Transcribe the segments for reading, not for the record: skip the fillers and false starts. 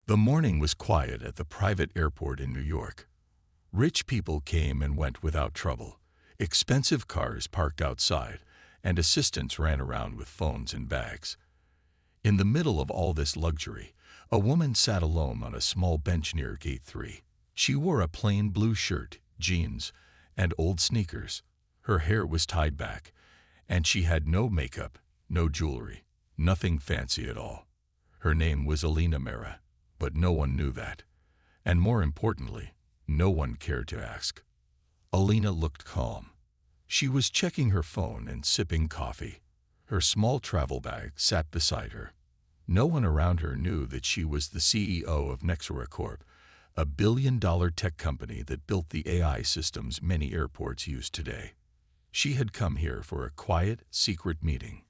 The morning was quiet at the private airport in New York. Rich people came and went without trouble. Expensive cars parked outside, and assistants ran around with phones and bags. In the middle of all this luxury, a woman sat alone on a small bench near Gate 3. She wore a plain blue shirt, jeans, and old sneakers. Her hair was tied back, and she had no makeup, no jewelry, nothing fancy at all. Her name was Alina Mera, but no one knew that. And more importantly, no one cared to ask. Alina looked calm. She was checking her phone and sipping coffee. Her small travel bag sat beside her. No one around her knew that she was the CEO of Nexera Corp, a billion-dollar tech company that built the AI systems many airports use today. She had come here for a quiet, secret meeting.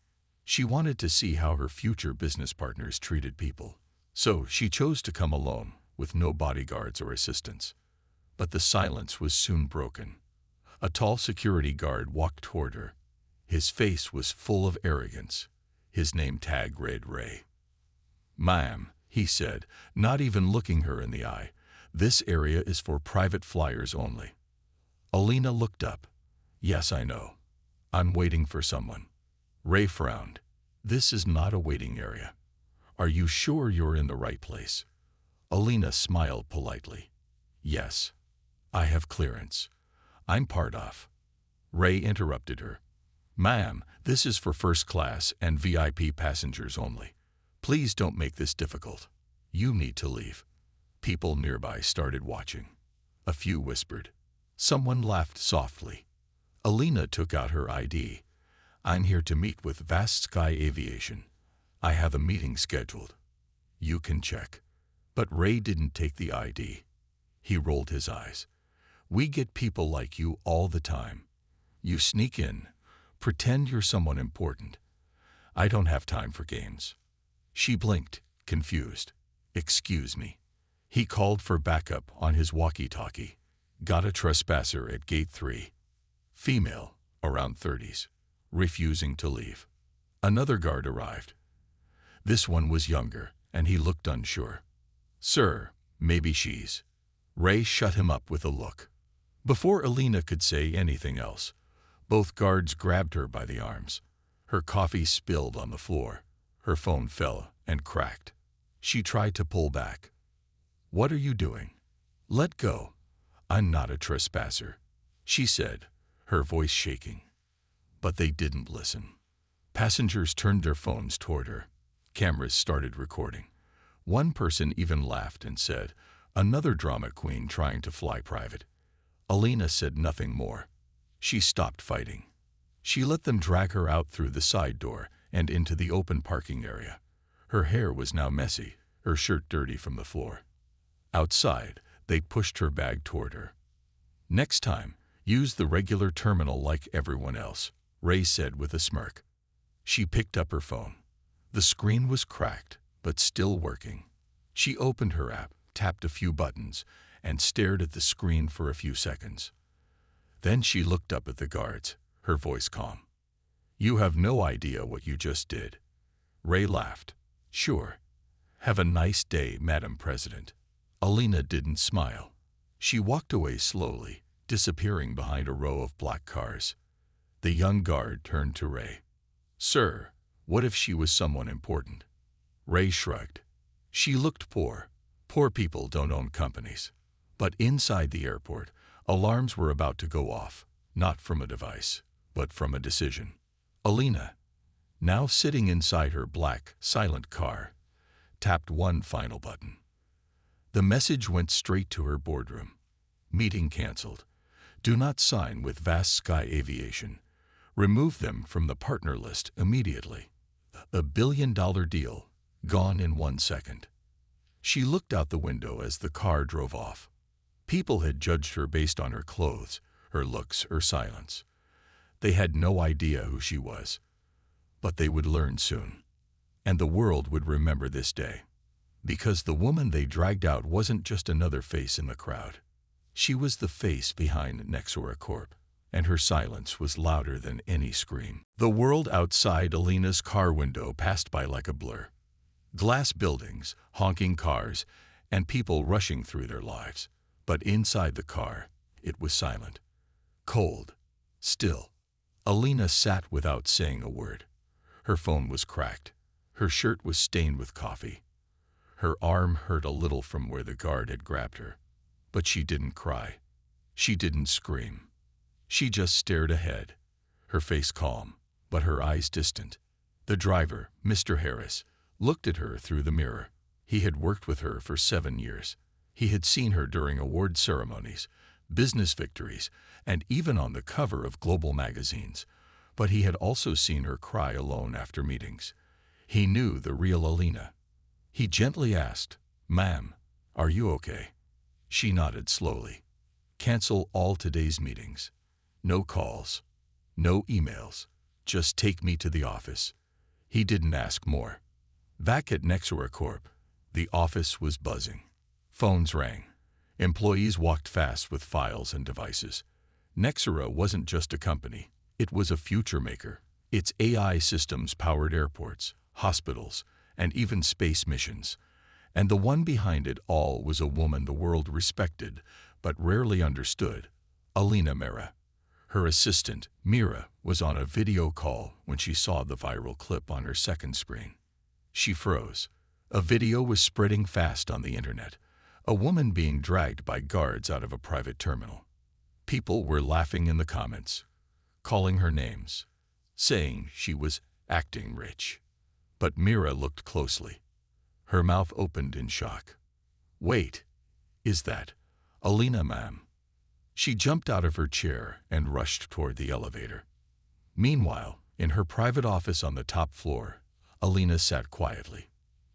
She wanted to see how her future business partners treated people. So she chose to come alone, with no bodyguards or assistants. But the silence was soon broken. A tall security guard walked toward her. His face was full of arrogance. His name tag read Ray. "Ma'am," he said, not even looking her in the eye, "this area is for private flyers only." Alina looked up. "Yes, I know. I'm waiting for someone." Ray frowned. "This is not a waiting area. Are you sure you're in the right place?" Alina smiled politely. "Yes. I have clearance. I'm part of." Ray interrupted her. "Ma'am, this is for first class and VIP passengers only. Please don't make this difficult. You need to leave." People nearby started watching. A few whispered. Someone laughed softly. Alina took out her ID. "I'm here to meet with Vast Sky Aviation. I have a meeting scheduled. You can check." But Ray didn't take the ID. He rolled his eyes. "We get people like you all the time. You sneak in, pretend you're someone important. I don't have time for games." She blinked, confused. "Excuse me." He called for backup on his walkie-talkie. "Got a trespasser at Gate 3. Female, around 30s, refusing to leave." Another guard arrived. This one was younger, and he looked unsure. "Sir, maybe she's..." Ray shut him up with a look. Before Alina could say anything else, both guards grabbed her by the arms. Her coffee spilled on the floor. Her phone fell and cracked. She tried to pull back. "What are you doing? Let go. I'm not a trespasser," she said, her voice shaking. But they didn't listen. Passengers turned their phones toward her. Cameras started recording. One person even laughed and said, "Another drama queen trying to fly private." Alina said nothing more. She stopped fighting. She let them drag her out through the side door and into the open parking area. Her hair was now messy, her shirt dirty from the floor. Outside, they pushed her bag toward her. "Next time, use the regular terminal like everyone else," Ray said with a smirk. She picked up her phone. The screen was cracked, but still working. She opened her app, tapped a few buttons, and stared at the screen for a few seconds. Then she looked up at the guards, her voice calm. "You have no idea what you just did." Ray laughed. "Sure. Have a nice day, Madam President." Alina didn't smile. She walked away slowly, disappearing behind a row of black cars. The young guard turned to Ray. "Sir, what if she was someone important?" Ray shrugged. She looked poor. Poor people don't own companies. But inside the airport, alarms were about to go off, not from a device, but from a decision. Alina, now sitting inside her black, silent car, tapped one final button. The message went straight to her boardroom. "Meeting canceled. Do not sign with Vast Sky Aviation. Remove them from the partner list immediately. A billion-dollar deal, gone in 1 second." She looked out the window as the car drove off. People had judged her based on her clothes, her looks, her silence. They had no idea who she was. But they would learn soon. And the world would remember this day. Because the woman they dragged out wasn't just another face in the crowd. She was the face behind Nexera Corp, and her silence was louder than any scream. The world outside Alina's car window passed by like a blur. Glass buildings, honking cars, and people rushing through their lives. But inside the car, it was silent, cold, still. Alina sat without saying a word. Her phone was cracked. Her shirt was stained with coffee. Her arm hurt a little from where the guard had grabbed her. But she didn't cry. She didn't scream. She just stared ahead, her face calm, but her eyes distant. The driver, Mr. Harris, looked at her through the mirror. He had worked with her for 7 years. He had seen her during award ceremonies, business victories, and even on the cover of global magazines. But he had also seen her cry alone after meetings. He knew the real Alina. He gently asked, "Ma'am, are you okay?" She nodded slowly. "Cancel all today's meetings. No calls, no emails. Just take me to the office." He didn't ask more. Back at Nexera Corp, the office was buzzing. Phones rang. Employees walked fast with files and devices. Nexera wasn't just a company. It was a future maker. Its AI systems powered airports, hospitals, and even space missions. And the one behind it all was a woman the world respected, but rarely understood, Alina Mera. Her assistant, Mira, was on a video call when she saw the viral clip on her second screen. She froze. A video was spreading fast on the internet, a woman being dragged by guards out of a private terminal. People were laughing in the comments, calling her names, saying she was acting rich. But Mira looked closely. Her mouth opened in shock. "Wait, is that Alina, ma'am?" She jumped out of her chair and rushed toward the elevator. Meanwhile, in her private office on the top floor, Alina sat quietly.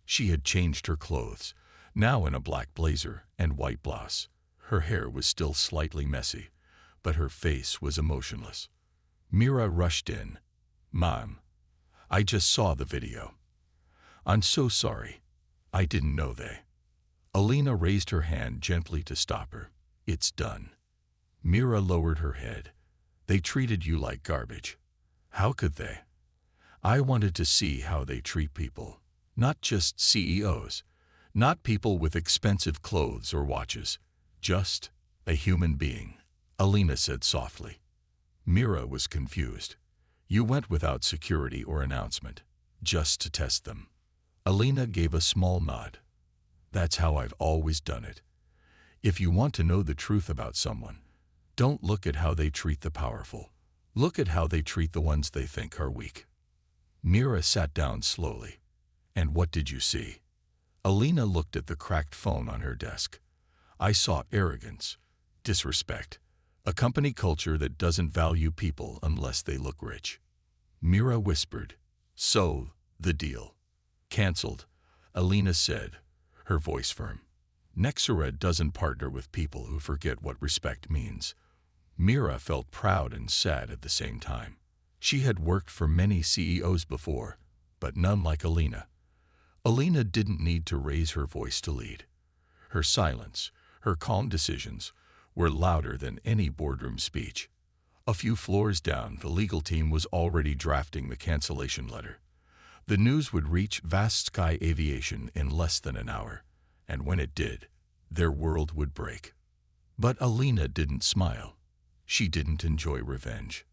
She had changed her clothes, now in a black blazer and white blouse. Her hair was still slightly messy, but her face was emotionless. Mira rushed in. "Ma'am, I just saw the video. I'm so sorry. I didn't know they." Alina raised her hand gently to stop her. "It's done." Mira lowered her head. "They treated you like garbage. How could they? I wanted to see how they treat people, not just CEOs, not people with expensive clothes or watches, just a human being," Alina said softly. Mira was confused. "You went without security or announcement, just to test them." Alina gave a small nod. "That's how I've always done it. If you want to know the truth about someone, don't look at how they treat the powerful. Look at how they treat the ones they think are weak." Mira sat down slowly. "And what did you see?" Alina looked at the cracked phone on her desk. "I saw arrogance, disrespect, a company culture that doesn't value people unless they look rich." Mira whispered, "So, the deal canceled," Alina said, her voice firm. "Nexera doesn't partner with people who forget what respect means." Mira felt proud and sad at the same time. She had worked for many CEOs before, but none like Alina. Alina didn't need to raise her voice to lead. Her silence, her calm decisions, were louder than any boardroom speech. A few floors down, the legal team was already drafting the cancellation letter. The news would reach Vast Sky Aviation in less than an hour, and when it did, their world would break. But Alina didn't smile. She didn't enjoy revenge.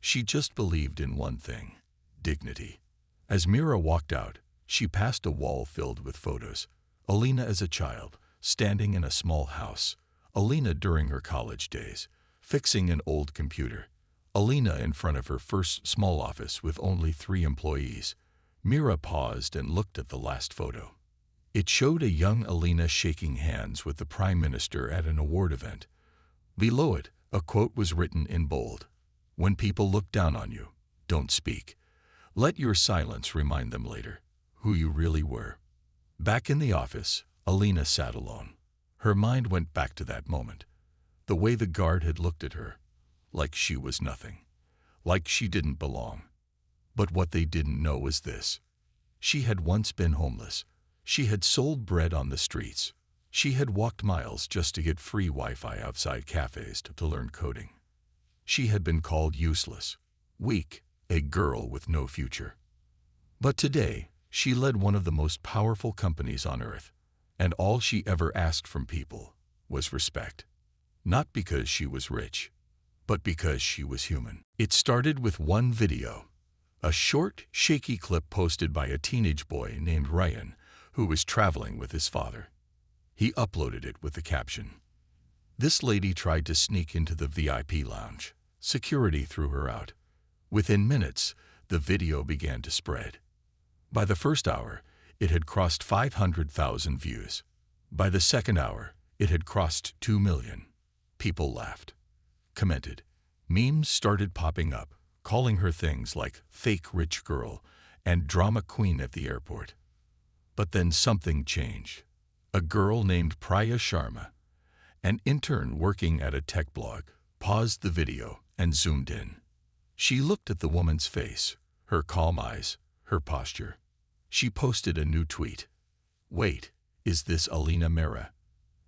She just believed in one thing: dignity. As Mira walked out, she passed a wall filled with photos. Alina as a child, standing in a small house. Alina during her college days, fixing an old computer. Alina in front of her first small office with only 3 employees. Mira paused and looked at the last photo. It showed a young Alina shaking hands with the Prime Minister at an award event. Below it, a quote was written in bold: "When people look down on you, don't speak. Let your silence remind them later who you really were." Back in the office, Alina sat alone. Her mind went back to that moment. The way the guard had looked at her, like she was nothing, like she didn't belong. But what they didn't know was this: she had once been homeless. She had sold bread on the streets. She had walked miles just to get free Wi-Fi outside cafes to learn coding. She had been called useless, weak, a girl with no future. But today, she led one of the most powerful companies on earth, And all she ever asked from people was respect. Not because she was rich, but because she was human. It started with one video, a short, shaky clip posted by a teenage boy named Ryan, who was traveling with his father. He uploaded it with the caption, "This lady tried to sneak into the VIP lounge. Security threw her out." Within minutes, the video began to spread. By the first hour, it had crossed 500,000 views. By the second hour, it had crossed 2 million. People laughed, commented. Memes started popping up, calling her things like fake rich girl and drama queen at the airport. But then something changed. A girl named Priya Sharma, an intern working at a tech blog, paused the video and zoomed in. She looked at the woman's face, her calm eyes, her posture. She posted a new tweet. "Wait, is this Alina Mehra,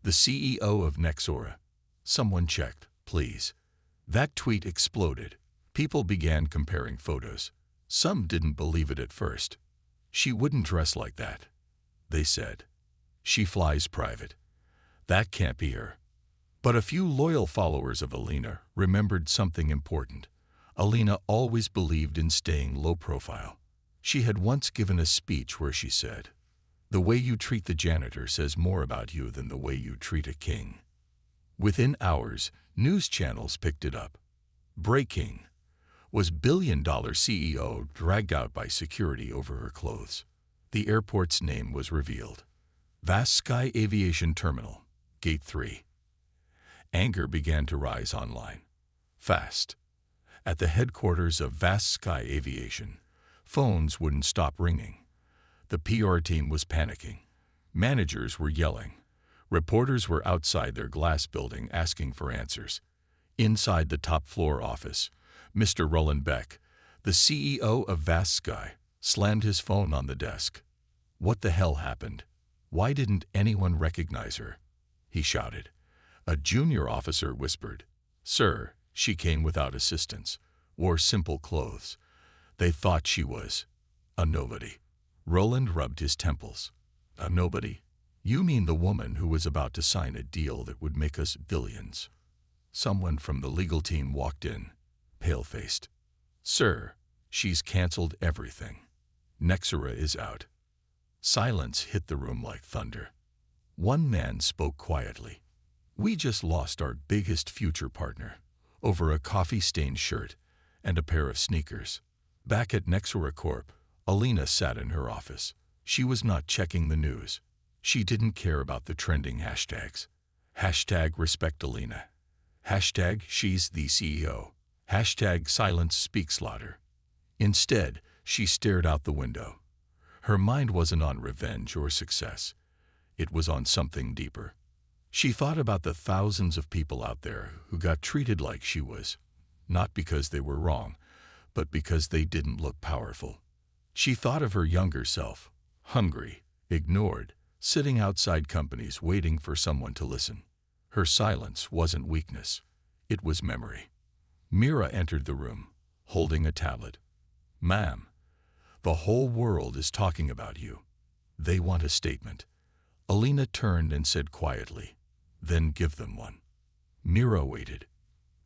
the CEO of Nexora? Someone checked, please." That tweet exploded. People began comparing photos. Some didn't believe it at first. "She wouldn't dress like that," they said. "She flies private. That can't be her." But a few loyal followers of Alina remembered something important. Alina always believed in staying low profile. She had once given a speech where she said, "The way you treat the janitor says more about you than the way you treat a king." Within hours, news channels picked it up. Breaking: was billion-dollar CEO dragged out by security over her clothes. The airport's name was revealed. Vast Sky Aviation Terminal, Gate 3. Anger began to rise online. Fast. At the headquarters of Vast Sky Aviation, phones wouldn't stop ringing. The PR team was panicking. Managers were yelling. Reporters were outside their glass building asking for answers. Inside the top-floor office, Mr. Roland Beck, the CEO of Vast Sky, slammed his phone on the desk. "What the hell happened? Why didn't anyone recognize her?" he shouted. A junior officer whispered, "Sir, she came without assistance, wore simple clothes. They thought she was a nobody." Roland rubbed his temples. "A nobody? You mean the woman who was about to sign a deal that would make us billions?" Someone from the legal team walked in, pale-faced. "Sir, she's canceled everything. Nexora is out." Silence hit the room like thunder. One man spoke quietly. "We just lost our biggest future partner over a coffee-stained shirt and a pair of sneakers." Back at Nexora Corp, Alina sat in her office. She was not checking the news. She didn't care about the trending hashtags. Hashtag respect Alina. Hashtag she's the CEO. Hashtag silence speaks louder. Instead, she stared out the window. Her mind wasn't on revenge or success. It was on something deeper. She thought about the thousands of people out there who got treated like she was, not because they were wrong, but because they didn't look powerful. She thought of her younger self, hungry, ignored, sitting outside companies waiting for someone to listen. Her silence wasn't weakness. It was memory. Mira entered the room, holding a tablet. "Ma'am, the whole world is talking about you. They want a statement." Alina turned and said quietly, "Then give them one." Mira waited.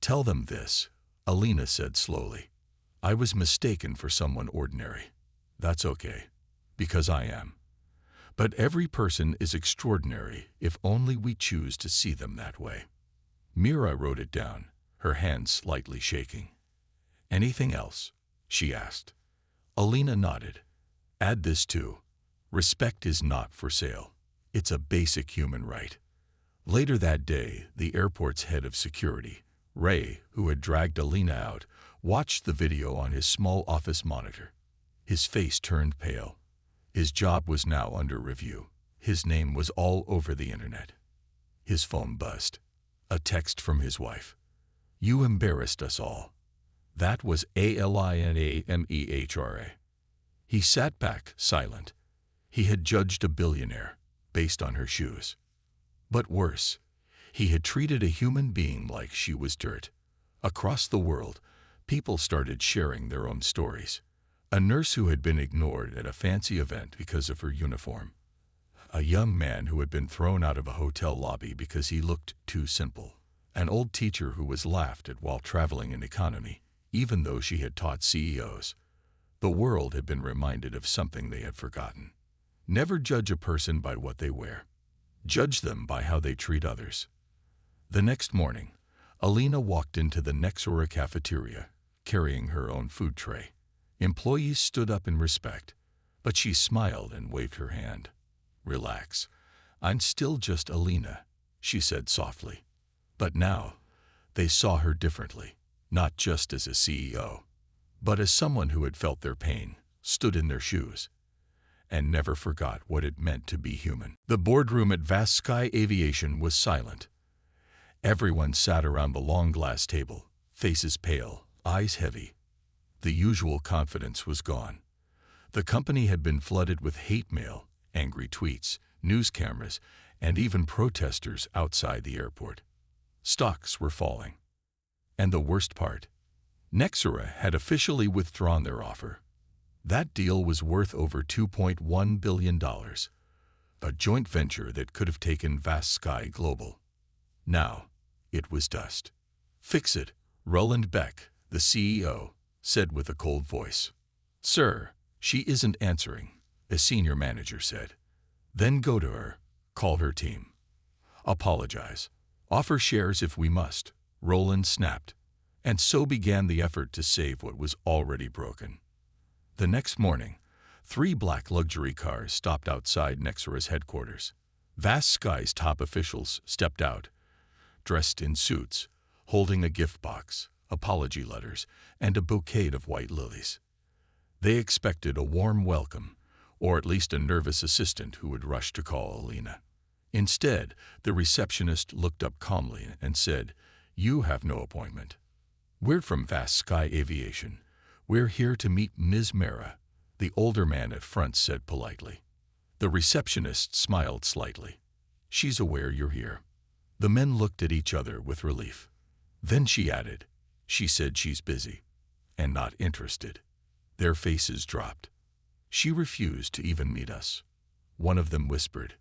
"Tell them this," Alina said slowly. "I was mistaken for someone ordinary. That's okay, because I am. But every person is extraordinary if only we choose to see them that way." Mira wrote it down, her hands slightly shaking. "Anything else?" she asked. Alina nodded. "Add this too. Respect is not for sale. It's a basic human right." Later that day, the airport's head of security, Ray, who had dragged Alina out, watched the video on his small office monitor. His face turned pale. His job was now under review. His name was all over the internet. His phone buzzed. A text from his wife. "You embarrassed us all." That was Alinamehra. He sat back, silent. He had judged a billionaire based on her shoes. But worse, he had treated a human being like she was dirt. Across the world, people started sharing their own stories. A nurse who had been ignored at a fancy event because of her uniform. a young man who had been thrown out of a hotel lobby because he looked too simple, an old teacher who was laughed at while traveling in economy, even though she had taught CEOs. The world had been reminded of something they had forgotten. Never judge a person by what they wear. Judge them by how they treat others. The next morning, Alina walked into the Nexura cafeteria, carrying her own food tray. Employees stood up in respect, but she smiled and waved her hand. "Relax. I'm still just Alina," she said softly. But now, they saw her differently, not just as a CEO, but as someone who had felt their pain, stood in their shoes, and never forgot what it meant to be human. The boardroom at ThenShe Aviation was silent. Everyone sat around the long glass table, faces pale, eyes heavy. The usual confidence was gone. The company had been flooded with hate mail, angry tweets, news cameras, and even protesters outside the airport. Stocks were falling. And the worst part, Nexura had officially withdrawn their offer. That deal was worth over $2.1 billion, a joint venture that could have taken ThenShe global. Now, it was dust. "Fix it," Roland Beck, the CEO, said with a cold voice. "Sir, she isn't answering," a senior manager said. "Then go to her, call her team. Apologize. Offer shares if we must," Roland snapped. And so began the effort to save what was already broken. The next morning, 3 black luxury cars stopped outside Nexura's headquarters. ThenShe's top officials stepped out, dressed in suits, holding a gift box, apology letters, and a bouquet of white lilies. They expected a warm welcome, or at least a nervous assistant who would rush to call Alina. Instead, the receptionist looked up calmly and said, "You have no appointment. We're from ThenShe Aviation. We're here to meet Ms. Mera," the older man at front said politely. The receptionist smiled slightly. "She's aware you're here." The men looked at each other with relief. Then she added, "She said she's busy and not interested." Their faces dropped. "She refused to even meet us," one of them whispered.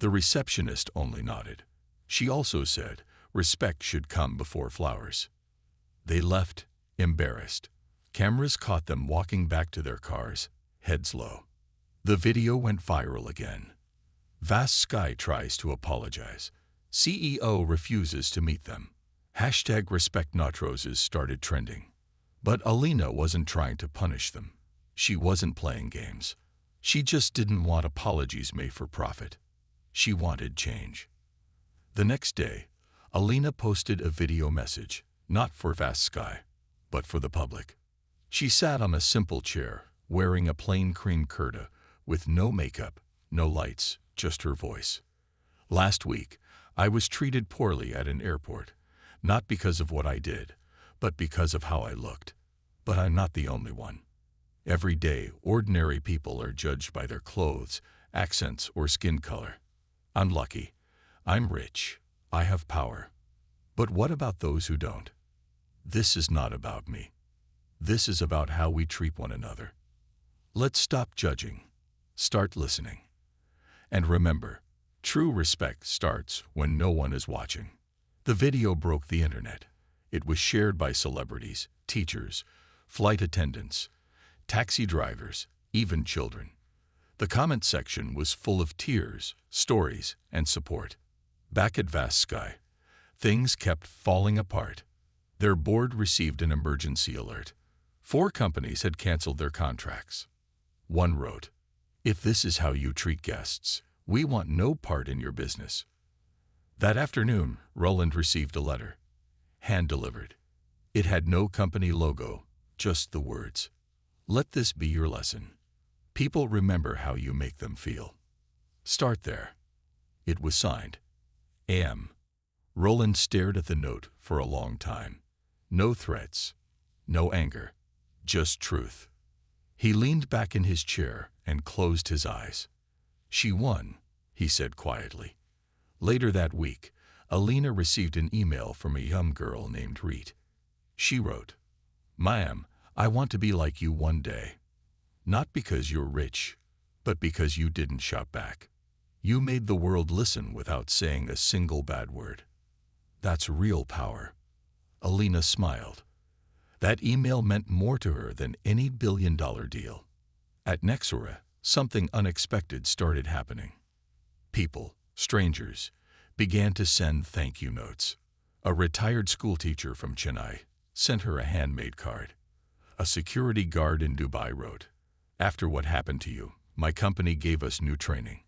The receptionist only nodded. She also said, "Respect should come before flowers." They left, embarrassed. Cameras caught them walking back to their cars, heads low. The video went viral again. ThenShe tries to apologize. CEO refuses to meet them. #RespectNotroses started trending. But Alina wasn't trying to punish them. She wasn't playing games. She just didn't want apologies made for profit. She wanted change. The next day, Alina posted a video message, not for ThenShe, but for the public. She sat on a simple chair, wearing a plain cream kurta, with no makeup, no lights, just her voice. "Last week, I was treated poorly at an airport, not because of what I did, but because of how I looked. But I'm not the only one. Every day, ordinary people are judged by their clothes, accents, or skin color. I'm lucky. I'm rich. I have power. But what about those who don't? This is not about me. This is about how we treat one another. Let's stop judging. Start listening. And remember, true respect starts when no one is watching." The video broke the internet. It was shared by celebrities, teachers, flight attendants, taxi drivers, even children. The comment section was full of tears, stories, and support. Back at ThenShe, things kept falling apart. Their board received an emergency alert. 4 companies had canceled their contracts. One wrote, "If this is how you treat guests, we want no part in your business." That afternoon, Roland received a letter, hand-delivered. It had no company logo, just the words, "Let this be your lesson. People remember how you make them feel. Start there." It was signed, AM. Roland stared at the note for a long time. No threats, no anger, just truth. He leaned back in his chair and closed his eyes. "She won," he said quietly. Later that week, Alina received an email from a young girl named Reet. She wrote, "Ma'am, I want to be like you one day. Not because you're rich, but because you didn't shout back." You made the world listen without saying a single bad word. That's real power. Alina smiled. That email meant more to her than any billion-dollar deal. At Nexura, something unexpected started happening. People, strangers, began to send thank you notes. A retired schoolteacher from Chennai sent her a handmade card. A security guard in Dubai wrote, "After what happened to you, my company gave us new training.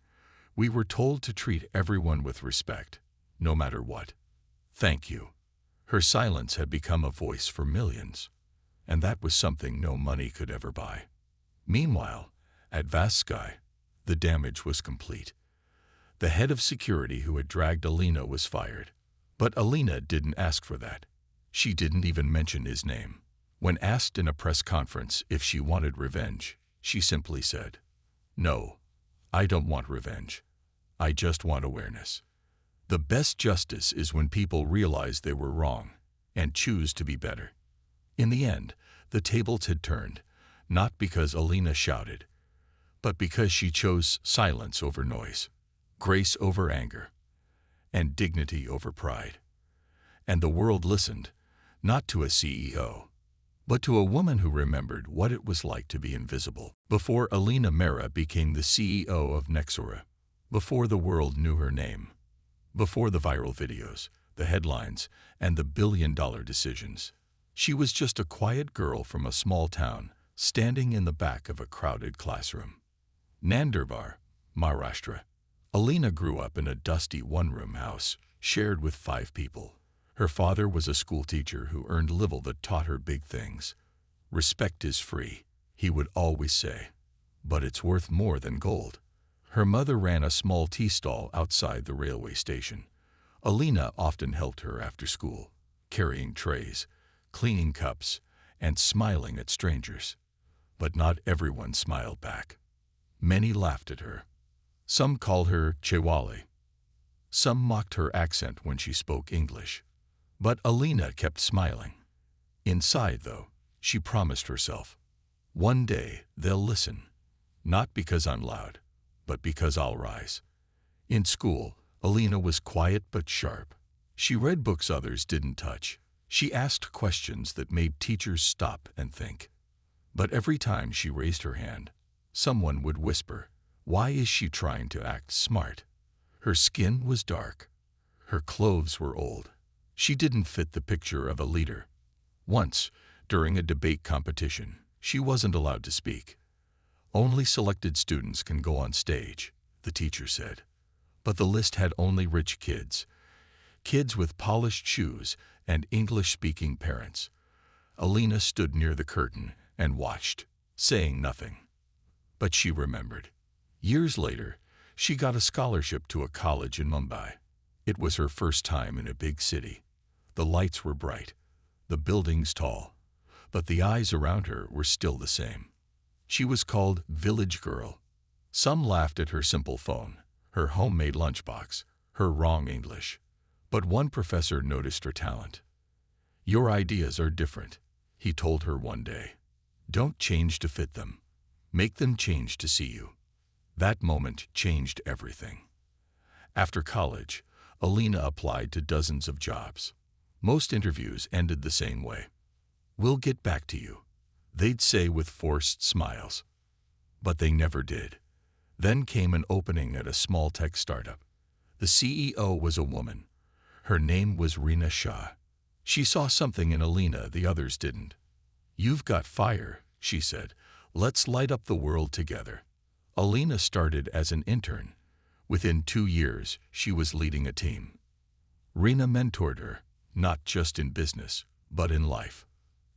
We were told to treat everyone with respect, no matter what. Thank you." Her silence had become a voice for millions, and that was something no money could ever buy. Meanwhile, at Vast Sky, the damage was complete. The head of security who had dragged Alina was fired. But Alina didn't ask for that. She didn't even mention his name. When asked in a press conference if she wanted revenge, she simply said, "No, I don't want revenge. I just want awareness." The best justice is when people realize they were wrong and choose to be better. In the end, the tables had turned, not because Alina shouted, but because she chose silence over noise, grace over anger, and dignity over pride. And the world listened, not to a CEO, but to a woman who remembered what it was like to be invisible. Before Alina Mehra became the CEO of Nexura, before the world knew her name, before the viral videos, the headlines, and the billion-dollar decisions, she was just a quiet girl from a small town, standing in the back of a crowded classroom. Nandurbar, Maharashtra. Alina grew up in a dusty one-room house, shared with 5 people. Her father was a schoolteacher who earned little that taught her big things. "Respect is free," he would always say, "but it's worth more than gold." Her mother ran a small tea stall outside the railway station. Alina often helped her after school, carrying trays, cleaning cups, and smiling at strangers. But not everyone smiled back. Many laughed at her. Some called her Chewali. Some mocked her accent when she spoke English. But Alina kept smiling. Inside, though, she promised herself, "One day they'll listen, not because I'm loud, but because I'll rise." In school, Alina was quiet but sharp. She read books others didn't touch. She asked questions that made teachers stop and think. But every time she raised her hand, someone would whisper, "Why is she trying to act smart?" Her skin was dark. Her clothes were old. She didn't fit the picture of a leader. Once, during a debate competition, she wasn't allowed to speak. "Only selected students can go on stage," the teacher said. But the list had only rich kids. Kids with polished shoes and English-speaking parents. Alina stood near the curtain and watched, saying nothing. But she remembered. Years later, she got a scholarship to a college in Mumbai. It was her first time in a big city. The lights were bright, the buildings tall, but the eyes around her were still the same. She was called Village Girl. Some laughed at her simple phone, her homemade lunchbox, her wrong English. But one professor noticed her talent. "Your ideas are different," he told her one day. "Don't change to fit them. Make them change to see you." That moment changed everything. After college, Alina applied to dozens of jobs. Most interviews ended the same way. "We'll get back to you," they'd say with forced smiles. But they never did. Then came an opening at a small tech startup. The CEO was a woman. Her name was Reena Shah. She saw something in Alina the others didn't. "You've got fire," she said. "Let's light up the world together." Alina started as an intern. Within 2 years, she was leading a team. Reena mentored her, not just in business, but in life.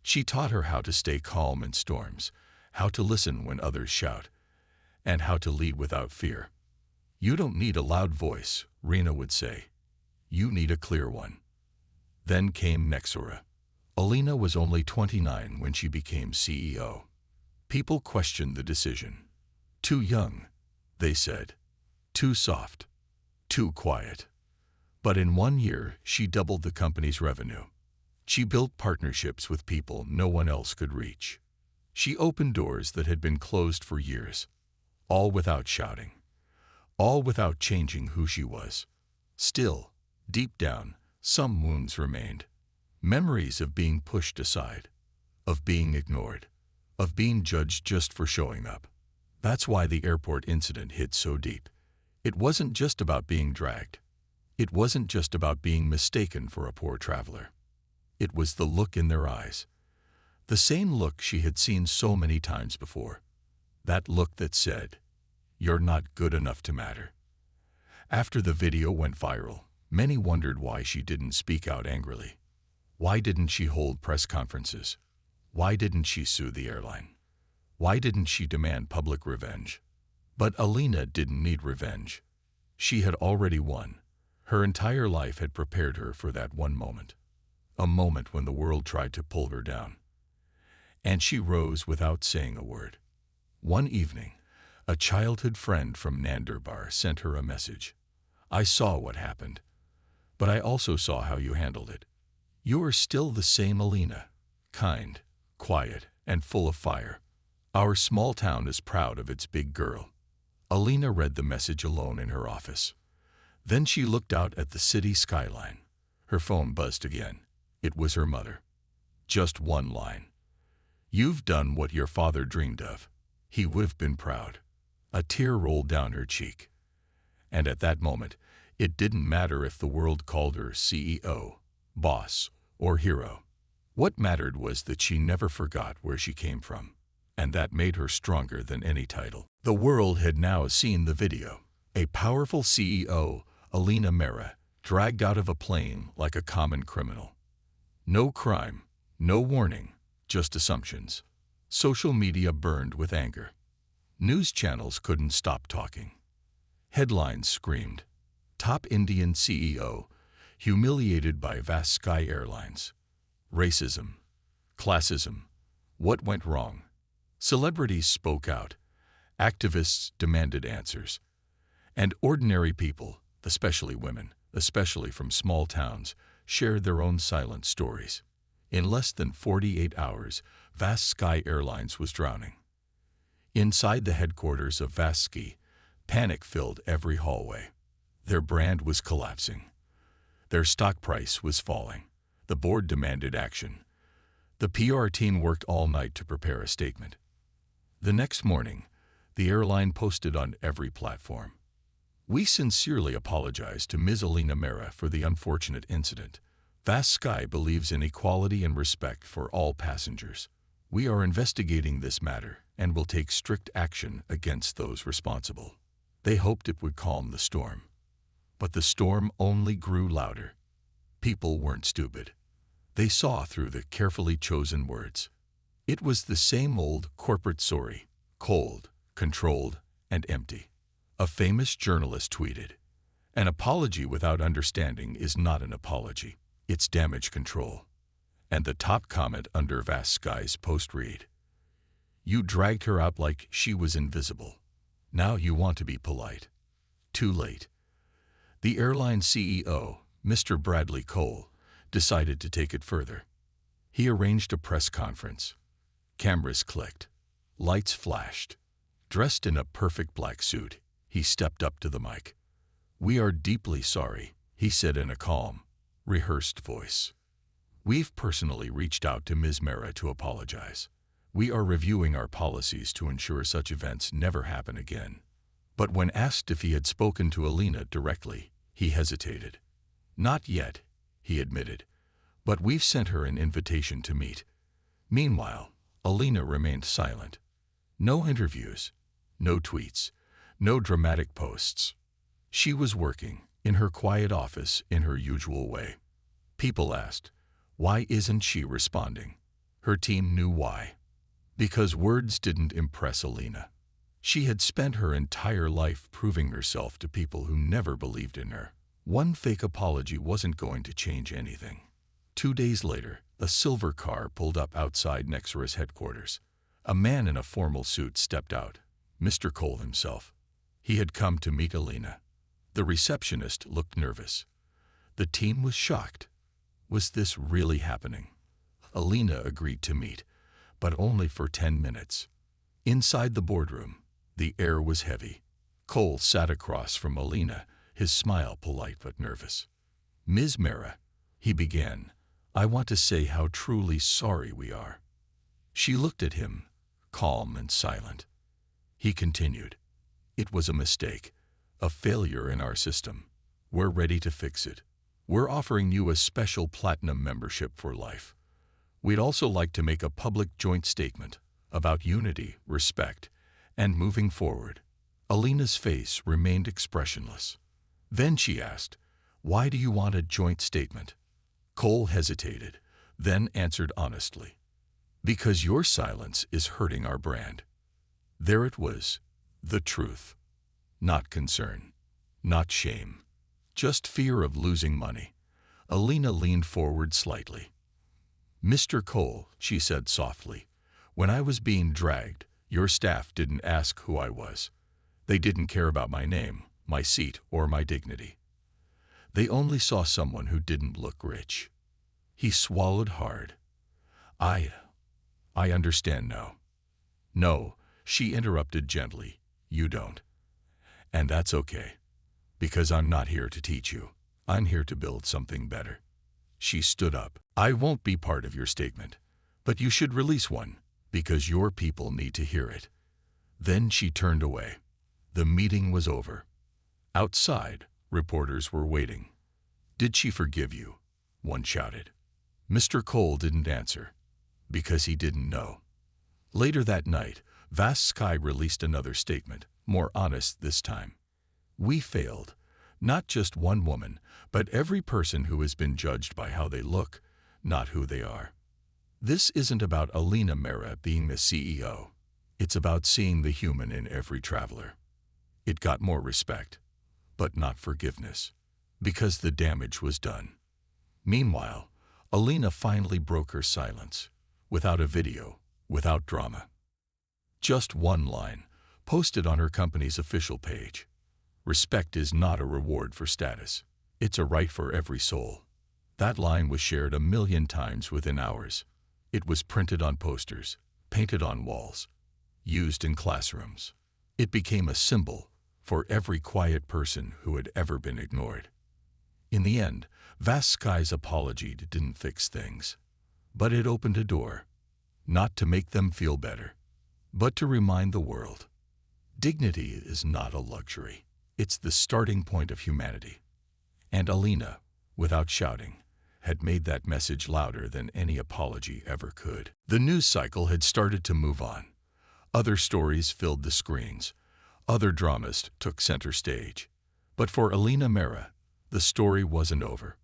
She taught her how to stay calm in storms, how to listen when others shout, and how to lead without fear. "You don't need a loud voice," Reena would say. "You need a clear one." Then came Nexura. Alina was only 29 when she became CEO. People questioned the decision. "Too young," they said. "Too soft. Too quiet." But in 1 year, she doubled the company's revenue. She built partnerships with people no one else could reach. She opened doors that had been closed for years, all without shouting. all without changing who she was. Still, deep down, some wounds remained. Memories of being pushed aside, of being ignored, of being judged just for showing up. That's why the airport incident hit so deep. It wasn't just about being dragged. It wasn't just about being mistaken for a poor traveler. It was the look in their eyes. The same look she had seen so many times before. That look that said, "You're not good enough to matter." After the video went viral, many wondered why she didn't speak out angrily. Why didn't she hold press conferences? Why didn't she sue the airline? Why didn't she demand public revenge? But Alina didn't need revenge. She had already won. Her entire life had prepared her for that one moment. A moment when the world tried to pull her down. And she rose without saying a word. One evening, a childhood friend from Nandurbar sent her a message. "I saw what happened, but I also saw how you handled it. You are still the same Alina, kind, quiet, and full of fire. Our small town is proud of its big girl." Alina read the message alone in her office. Then she looked out at the city skyline. Her phone buzzed again. It was her mother. Just one line. "You've done what your father dreamed of. He would have been proud." A tear rolled down her cheek. And at that moment, it didn't matter if the world called her CEO, boss, or hero. What mattered was that she never forgot where she came from. And that made her stronger than any title. The world had now seen the video. A powerful CEO, Alina Mehra, dragged out of a plane like a common criminal. No crime, no warning, just assumptions. Social media burned with anger. News channels couldn't stop talking. Headlines screamed, "Top Indian CEO, humiliated by Vast Sky Airlines." Racism, classism, what went wrong? Celebrities spoke out. Activists demanded answers. And ordinary people, especially women, especially from small towns, shared their own silent stories. In less than 48 hours, Vast Sky Airlines was drowning. Inside the headquarters of Vast Sky, panic filled every hallway. Their brand was collapsing. Their stock price was falling. The board demanded action. The PR team worked all night to prepare a statement. The next morning, the airline posted on every platform, "We sincerely apologize to Ms. Alina Mehra for the unfortunate incident. Vast Sky believes in equality and respect for all passengers. We are investigating this matter and will take strict action against those responsible." They hoped it would calm the storm. But the storm only grew louder. People weren't stupid. They saw through the carefully chosen words. It was the same old corporate story, cold, controlled, and empty. A famous journalist tweeted, "An apology without understanding is not an apology. It's damage control." And the top comment under Vast Sky's post read, "You dragged her out like she was invisible. Now you want to be polite. Too late." The airline CEO, Mr. Bradley Cole, decided to take it further. He arranged a press conference. Cameras clicked. Lights flashed. Dressed in a perfect black suit, he stepped up to the mic. "We are deeply sorry," he said in a calm, rehearsed voice. "We've personally reached out to Ms. Mehra to apologize. We are reviewing our policies to ensure such events never happen again." But when asked if he had spoken to Alina directly, he hesitated. "Not yet," he admitted, "but we've sent her an invitation to meet." Meanwhile, Alina remained silent. No interviews, no tweets, no dramatic posts. She was working, in her quiet office, in her usual way. People asked, "Why isn't she responding?" Her team knew why. Because words didn't impress Alina. She had spent her entire life proving herself to people who never believed in her. One fake apology wasn't going to change anything. 2 days later, a silver car pulled up outside Nexra's headquarters. A man in a formal suit stepped out, Mr. Cole himself. He had come to meet Alina. The receptionist looked nervous. The team was shocked. Was this really happening? Alina agreed to meet, but only for 10 minutes. Inside the boardroom, the air was heavy. Cole sat across from Alina, his smile polite but nervous. "Ms. Mera," he began, "I want to say how truly sorry we are." She looked at him, calm and silent. He continued, "It was a mistake, a failure in our system. We're ready to fix it. We're offering you a special platinum membership for life. We'd also like to make a public joint statement about unity, respect, and moving forward." Alina's face remained expressionless. Then she asked, "Why do you want a joint statement?" Cole hesitated, then answered honestly, "Because your silence is hurting our brand." There it was, the truth. Not concern, not shame, just fear of losing money. Alina leaned forward slightly. "Mr. Cole," she said softly, "when I was being dragged, your staff didn't ask who I was. They didn't care about my name, my seat, or my dignity. They only saw someone who didn't look rich." He swallowed hard. I understand now." "No," she interrupted gently, "you don't. And that's okay, because I'm not here to teach you. I'm here to build something better." She stood up. "I won't be part of your statement, but you should release one, because your people need to hear it." Then she turned away. The meeting was over. Outside, reporters were waiting. "Did she forgive you?" one shouted. Mr. Cole didn't answer, because he didn't know. Later that night, Vast Sky released another statement, more honest this time. "We failed. Not just one woman, but every person who has been judged by how they look, not who they are. This isn't about Alina Mera being the CEO. It's about seeing the human in every traveler." It got more respect, but not forgiveness, because the damage was done. Meanwhile, Alina finally broke her silence, without a video, without drama. Just one line, posted on her company's official page. "Respect is not a reward for status. It's a right for every soul." That line was shared 1,000,000 times within hours. It was printed on posters, painted on walls, used in classrooms. It became a symbol for every quiet person who had ever been ignored. In the end, Vast Sky's apology didn't fix things, but it opened a door, not to make them feel better, but to remind the world. Dignity is not a luxury. It's the starting point of humanity. And Alina, without shouting, had made that message louder than any apology ever could. The news cycle had started to move on. Other stories filled the screens. Other dramas took center stage. But for Alina Mera, the story wasn't over.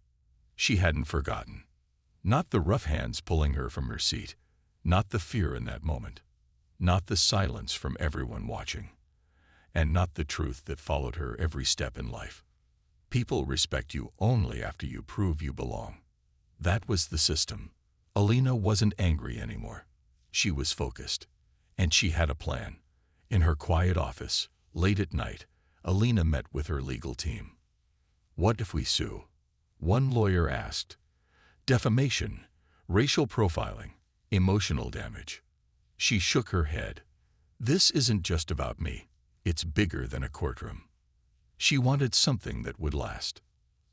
She hadn't forgotten. Not the rough hands pulling her from her seat. Not the fear in that moment. Not the silence from everyone watching. And not the truth that followed her every step in life. People respect you only after you prove you belong. That was the system. Alina wasn't angry anymore. She was focused. And she had a plan. In her quiet office, late at night, Alina met with her legal team. "What if we sue?" One lawyer asked. "Defamation, racial profiling, emotional damage." She shook her head. "This isn't just about me. It's bigger than a courtroom." She wanted something that would last.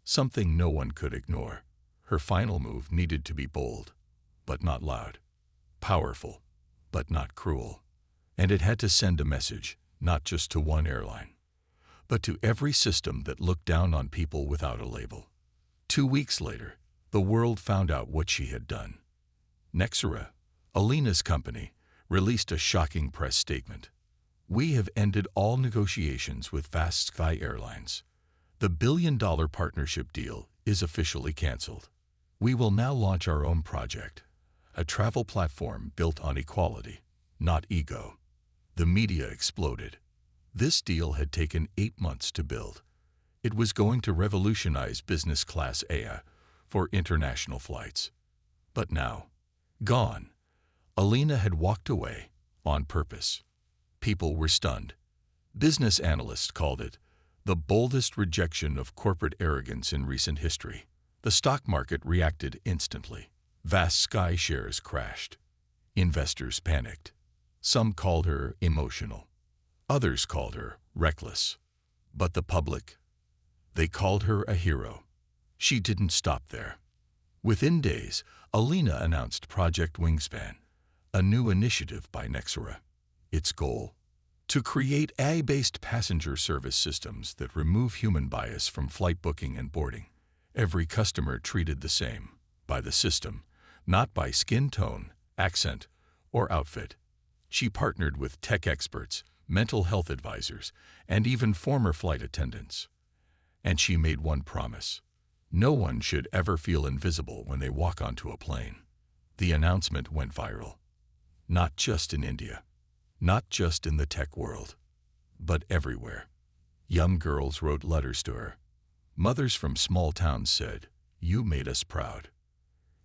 Something no one could ignore. Her final move needed to be bold, but not loud. Powerful, but not cruel. And it had to send a message, not just to one airline, but to every system that looked down on people without a label. 2 weeks later, the world found out what she had done. Nexera, Alina's company, released a shocking press statement. "We have ended all negotiations with Vast Sky Airlines. The billion-dollar partnership deal is officially canceled. We will now launch our own project, a travel platform built on equality, not ego." The media exploded. This deal had taken 8 months to build. It was going to revolutionize business class air for international flights. But now, gone. Alina had walked away on purpose. People were stunned. Business analysts called it the boldest rejection of corporate arrogance in recent history. The stock market reacted instantly. Vast Sky shares crashed. Investors panicked. Some called her emotional. Others called her reckless. But the public, they called her a hero. She didn't stop there. Within days, Alina announced Project Wingspan, a new initiative by Nexera. Its goal? To create AI-based passenger service systems that remove human bias from flight booking and boarding. Every customer treated the same, by the system, not by skin tone, accent, or outfit. She partnered with tech experts, mental health advisors, and even former flight attendants. And she made one promise. No one should ever feel invisible when they walk onto a plane. The announcement went viral. Not just in India, not just in the tech world, but everywhere. Young girls wrote letters to her. Mothers from small towns said, "You made us proud."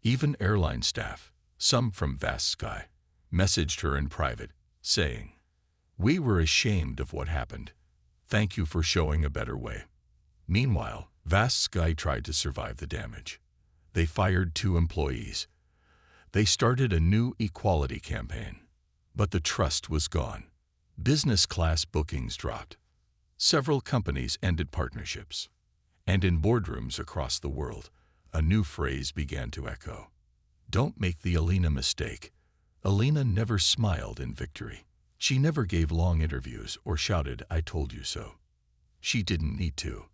Even airline staff, some from Vast Sky, messaged her in private, saying, "We were ashamed of what happened. Thank you for showing a better way." Meanwhile, Vast Sky tried to survive the damage. They fired 2 employees. They started a new equality campaign. But the trust was gone. Business class bookings dropped. Several companies ended partnerships. And in boardrooms across the world, a new phrase began to echo. Don't make the Alina mistake. Alina never smiled in victory. She never gave long interviews or shouted, "I told you so." She didn't need to.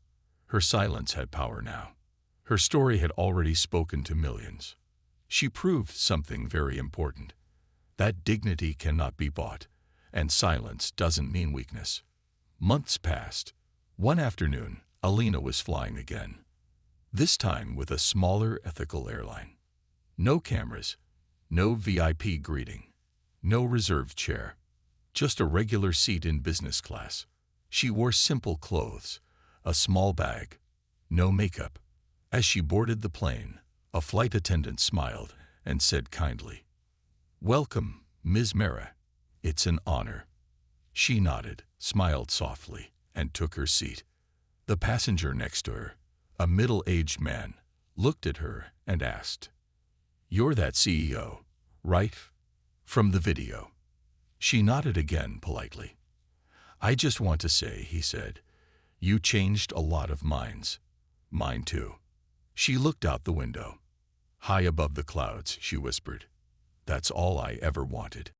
Her silence had power now. Her story had already spoken to millions. She proved something very important. That dignity cannot be bought, and silence doesn't mean weakness. Months passed. One afternoon, Alina was flying again. This time with a smaller ethical airline. No cameras, no VIP greeting, no reserved chair. Just a regular seat in business class. She wore simple clothes, a small bag, no makeup. As she boarded the plane, a flight attendant smiled and said kindly, "Welcome, Ms. Mehra. It's an honor." She nodded, smiled softly, and took her seat. The passenger next to her, a middle-aged man, looked at her and asked, "You're that CEO, right? From the video." She nodded again politely. "I just want to say," he said, "you changed a lot of minds. Mine too." She looked out the window. High above the clouds, she whispered, "That's all I ever wanted."